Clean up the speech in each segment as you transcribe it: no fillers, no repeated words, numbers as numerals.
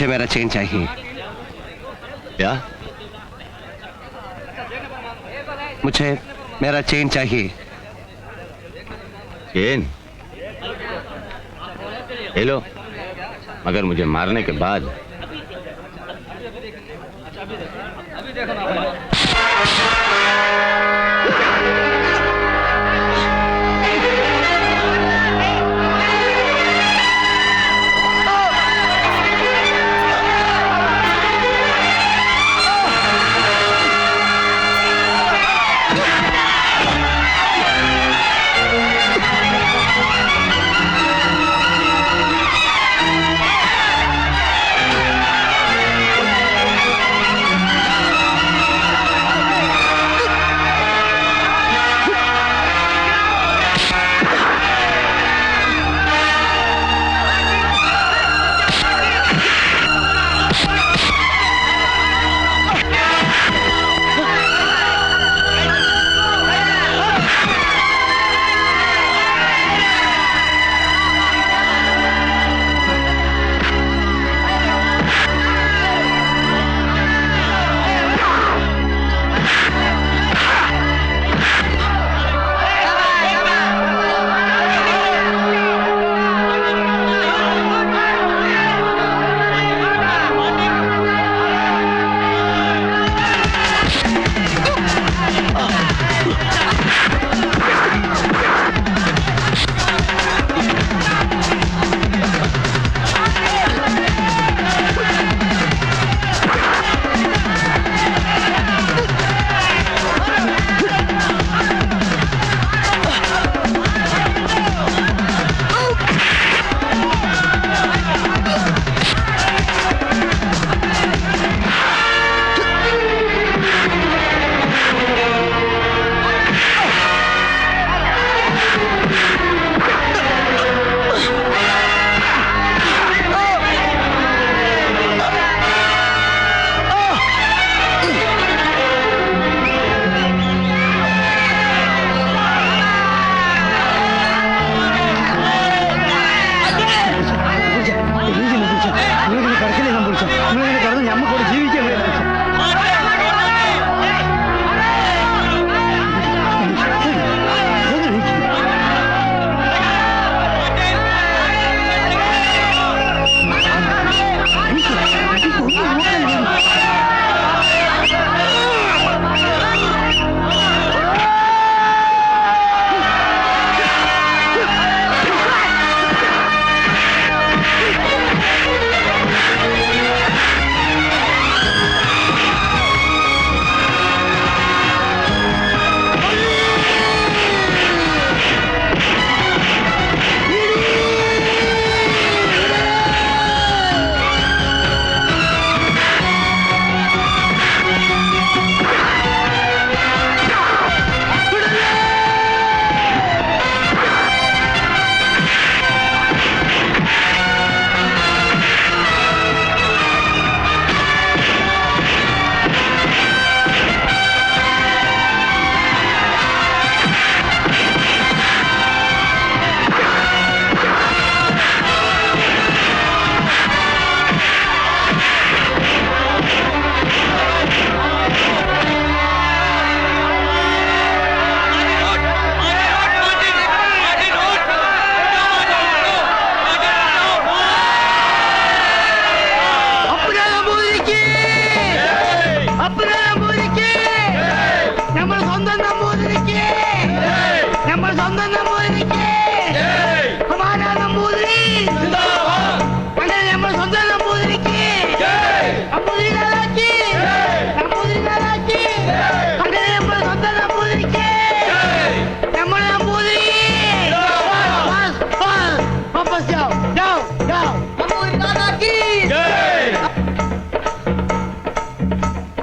मुझे मेरा चेन चाहिए। क्या? मुझे मेरा चेन चाहिए। चेन? ले लो, मगर मुझे मारने के बाद।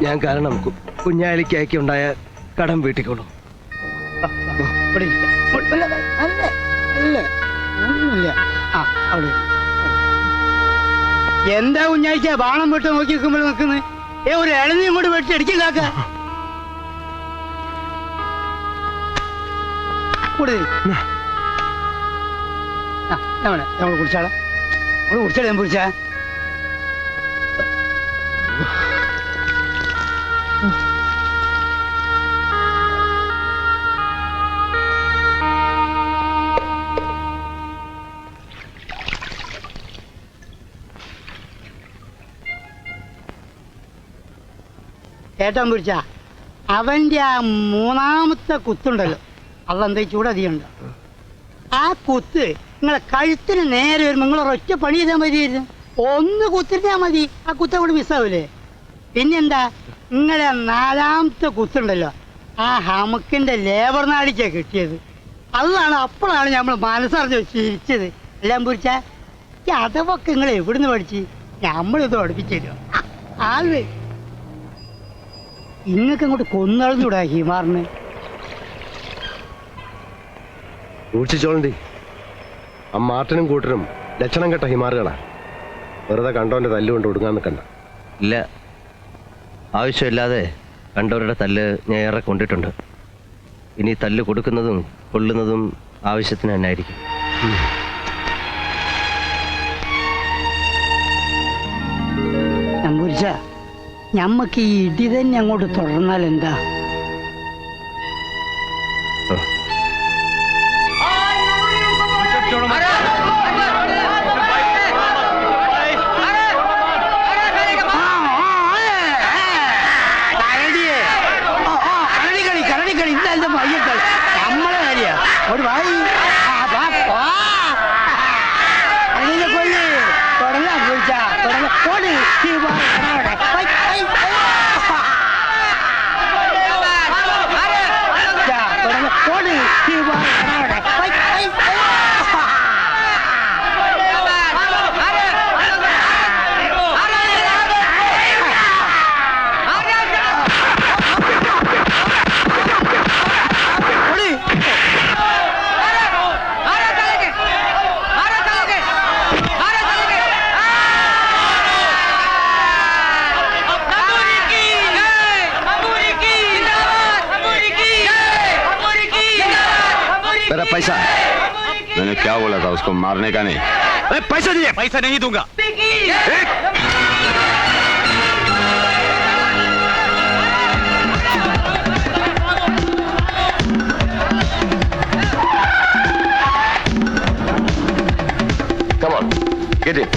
ഞാൻ കാരണം കുഞ്ഞാലിക്കായിക്കുണ്ടായ കടം വീട്ടിക്കോളൂ. എന്താ കുഞ്ഞാഴ്ച ബാണം വിട്ട് നോക്കി നിൽക്കുമ്പോൾ നിൽക്കുന്നത്? ഒരു ഇളഞ്ഞും കൂടി വെട്ടി അടിക്കാക്ക നമ്മൾ കുടിച്ചാളാ, നമ്മൾ കുടിച്ചാളെ ഞാൻ കുടിച്ചാ കേട്ടാൻ പിടിച്ച അവന്റെ ആ മൂന്നാമത്തെ കുത്തുണ്ടല്ലോ, അതെന്താ ചൂടധികമുണ്ട്. ആ കുത്ത് നിങ്ങളെ കഴുത്തിന് നേരെ വരുമ്പോൾ നിങ്ങൾ ഒരൊറ്റ പണി ചെയ്താൽ മതിയായിരുന്നു. ഒന്ന് കുത്തിട്ടാൽ മതി, ആ കുത്ത കൂടി മിസ്സാവൂലേ. പിന്നെന്താ, നിങ്ങളെ നാലാമത്തെ കുത്തുണ്ടല്ലോ, ആ ഹമുക്കിന്റെ ലേബർ നാടിക്കാ കിട്ടിയത്. അതാണ് അപ്പോഴാണ് നമ്മൾ മനസ്സറിഞ്ഞ് ചിരിച്ചത്. എല്ലാം പിടിച്ച അതൊക്കെ നിങ്ങൾ എവിടുന്ന് പഠിച്ച് നമ്മളിത് പഠിപ്പിച്ചു തരുമോ? ആള് ഇങ്ങക്ക് അങ്ങോട്ട് കൊന്നളഞ്ഞൂടാ ഹിമാറിന്. സൂക്ഷിച്ചോളണ്ടി, ആ മാർട്ടിനും കൂട്ടരും ലക്ഷണം കെട്ട ഹിമാറുകളാ. വെറുതെ കണ്ടോന്റെ തല്ലുകൊണ്ട് ഒടുങ്ങാൻ നിൽക്കണ്ട. ഇല്ല, ആവശ്യമില്ലാതെ കണ്ടവരുടെ തല്ല് ഞാൻ ഏറെ കൊണ്ടിട്ടുണ്ട്. ഇനി തല്ല് കൊടുക്കുന്നതും കൊള്ളുന്നതും ആവശ്യത്തിന് തന്നെ ആയിരിക്കും. നമ്പൂരിച്ച, ഞമ്മക്ക് ഈ ഇടി തന്നെ അങ്ങോട്ട് തുടർന്നാൽ എന്താ? നമ്മളെ കാര്യ ഒരു ഭായി കൊല്ലി തുടങ്ങാൻ വിളിച്ചാ തുടങ്ങി मेरा पैसा। मैंने क्या बोला था उसको मारने का नहीं। पैसा दीजिए। पैसा नहीं दूंगा। Come on, get it.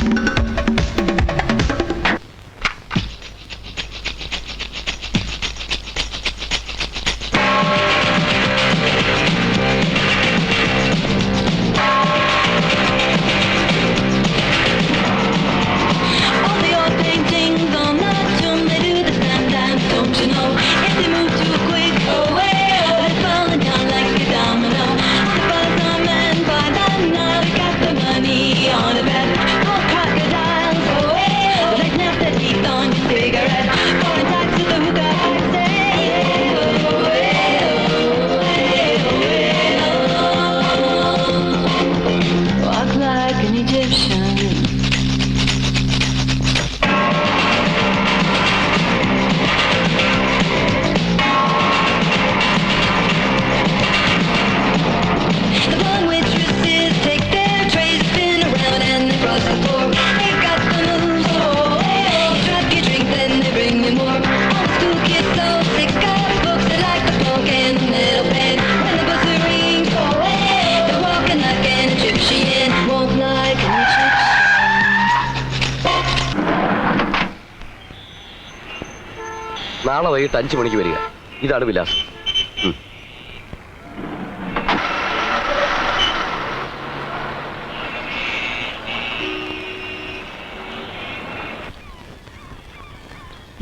നാളെ വൈകിട്ട് 5 മണിക്ക് വരിക. ഇതാണ് വിലാസം.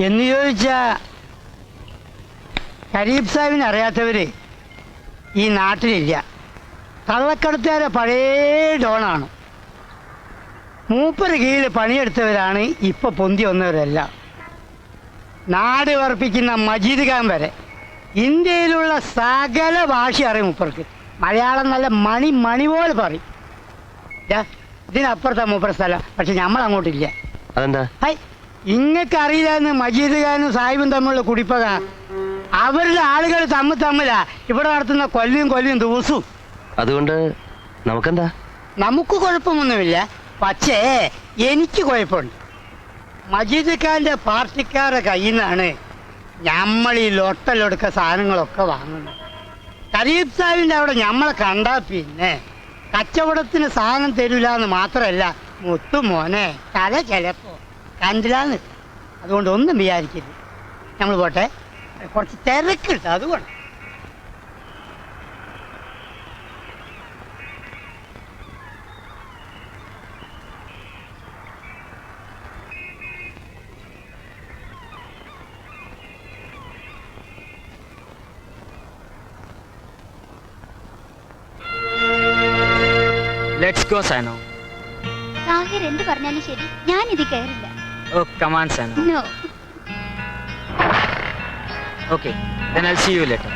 എന്ന് ചോദിച്ചാ കരീബ് സാഹിബിനെ അറിയാത്തവര് ഈ നാട്ടിലില്ല. കള്ളക്കടത്തുകാരെ പഴയ ഡോണാണ്. മൂപ്പര് കീഴിൽ പണിയെടുത്തവരാണ് ഇപ്പൊ പൊന്തി വന്നവരെല്ലാം. നാട് വർപ്പിക്കുന്ന മജീദ് ഖാൻ വരെ ഇന്ത്യയിലുള്ള സകല ഭാഷ അറിയും മൂപ്പർക്ക്. മലയാളം നല്ല മണി പോലെ പറയും. ഇതിനപ്പുറത്താ മൂപ്പര സ്ഥലം, പക്ഷെ നമ്മൾ അങ്ങോട്ടില്ല. അതെന്താ? ഇങ്ങക്ക് അറിയില്ലെന്ന് മജീദ് ഖാനും സാഹിബും തമ്മിലുള്ള കുടിപ്പക. അവരുടെ ആളുകൾ തമ്മിലാ ഇവിടെ നടത്തുന്ന കൊല്ലും ദിവസവും. അതുകൊണ്ട് നമുക്കെന്താ? നമുക്ക് കുഴപ്പമൊന്നുമില്ല, പക്ഷേ എനിക്ക് കുഴപ്പമുണ്ട്. മജീദ് ഖാന്റെ പാർട്ടിക്കാരുടെ കയ്യിൽ നിന്നാണ് നമ്മൾ ഈ ലൊട്ടലൊടുക്ക സാധനങ്ങളൊക്കെ വാങ്ങുന്നത്. കരീബ് സാഹിബിന്റെ അവിടെ നമ്മളെ കണ്ടാ പിന്നെ കച്ചവടത്തിന് സാധനം തരൂല എന്ന് മാത്രമല്ല, മുത്തു മോനെ തല ചിലപ്പോ കണ്ടില്ലാന്ന്. അതുകൊണ്ട് ഒന്നും വിചാരിക്കരുത്. നമ്മൾ പോട്ടെ, കുറച്ച് തിരക്കുണ്ട് അതുകൊണ്ട്. Let's go, Sano. താഹിർ എന്ത് പറഞ്ഞാലും ശരി, ഞാൻ ഇത് കയറില്ല. Oh, come on, Sano. No. Okay, then I'll see you later.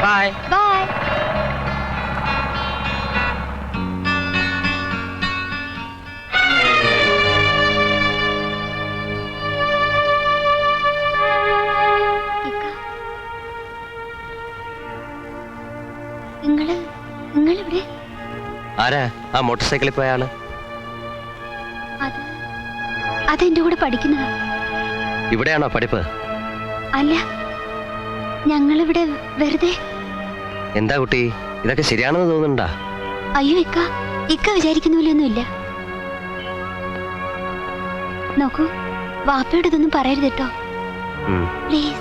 Bye. Bye. നിങ്ങളിവിടെ? ആരാ ആ മോട്ടോർ സൈക്കിളിൽ പോയ ആള്? അതെന്റെ കൂടെ പഠിക്കുന്നതാ. ഇവിടെയാണോ പഠിപ്പ്? അല്ല, ഞങ്ങളിവിടെ വെറുതെ. എന്താ കുട്ടി, ഇതൊക്കെ ശരിയാണെന്ന് തോന്നുന്നുണ്ടാ? അയ്യോ ഇക്ക വിചാരിക്കുന്ന പോലെയൊന്നുമില്ല. നോക്കൂ, വാപ്പയോട് ഇതൊന്നും പറയരുത് കേട്ടോ, പ്ലീസ്.